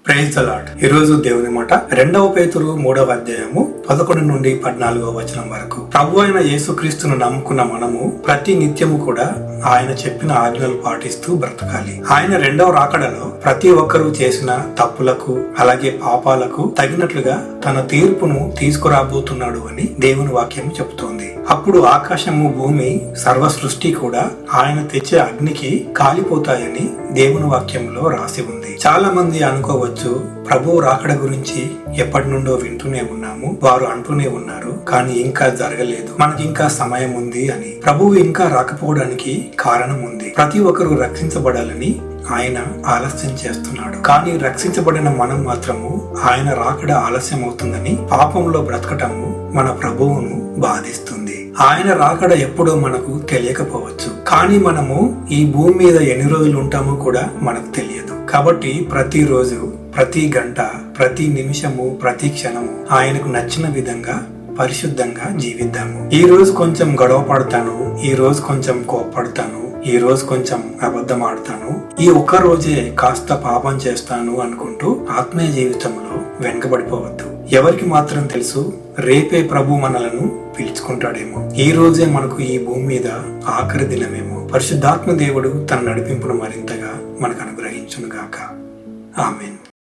Praise the lord. ఈ రోజు దేవుని మాట 2వ పేతురు 3వ అధ్యాయము 11 నుండి 14వ వచనం వరకు. ప్రభు అయిన యేసుక్రీస్తును నమ్ముకున్న మనము ప్రతి నిత్యము కూడా ఆయన చెప్పిన ఆజ్ఞలు పాటిస్తూ బ్రతకాలి. ఆయన 2వ రాకడలో ప్రతి ఒక్కరూ చేసిన తప్పులకు అలాగే పాపాలకు తగినట్లుగా తన తీర్పును తీసుకురాబోతున్నాడు అని దేవుని వాక్యం చెబుతోంది. అప్పుడు ఆకాశము భూమి సర్వ సృష్టి కూడా ఆయన తెచ్చే అగ్నికి కాలిపోతాయని దేవుని వాక్యంలో రాసి ఉంది. చాలా మంది అనుకోవచ్చు, ప్రభువు రాకడ గురించి ఎప్పటి నుండో వింటూనే ఉన్నాము, వారు అంటూనే ఉన్నారు, కానీ ఇంకా జరగలేదు, మనకి ఇంకా సమయం ఉంది అని. ప్రభువు ఇంకా రాకపోవడానికి కారణం ఉంది. ప్రతి ఒక్కరూ రక్షించబడాలని ఆయన ఆలస్యం చేస్తున్నాడు. కానీ రక్షించబడిన మనం మాత్రము ఆయన రాకడ ఆలస్యం అవుతుందని పాపంలో బ్రతకటము మన ప్రభువును బాధిస్తుంది. ఆయన రాకడ ఎప్పుడో మనకు తెలియకపోవచ్చు, కానీ మనము ఈ భూమి మీద ఎన్ని రోజులు ఉంటామో కూడా మనకు తెలియదు. కాబట్టి ప్రతిరోజు, ప్రతి గంట, ప్రతి నిమిషము, ప్రతి క్షణము ఆయనకు నచ్చిన విధంగా పరిశుద్ధంగా జీవిద్దాము. ఈ రోజు కొంచెం గొడవ పడతాను, ఈ రోజు కొంచెం కోప్పడతాను, ఈ రోజు కొంచెం అబద్ధం ఆడతాను, ఈ ఒక్క రోజే కాస్త పాపం చేస్తాను అనుకుంటూ ఆత్మీయ జీవితంలో వెనుకబడిపోవద్దు. ఎవరికి మాత్రం తెలుసు, రేపే ప్రభు మనలను పిలుచుకుంటాడేమో. ఈ రోజే మనకు ఈ భూమి మీద ఆఖరి దినమేమో. పరిశుద్ధాత్మ దేవుడు తన నడిపింపును మరింతగా మనకు అనుగ్రహించును గాక. ఆమేన్.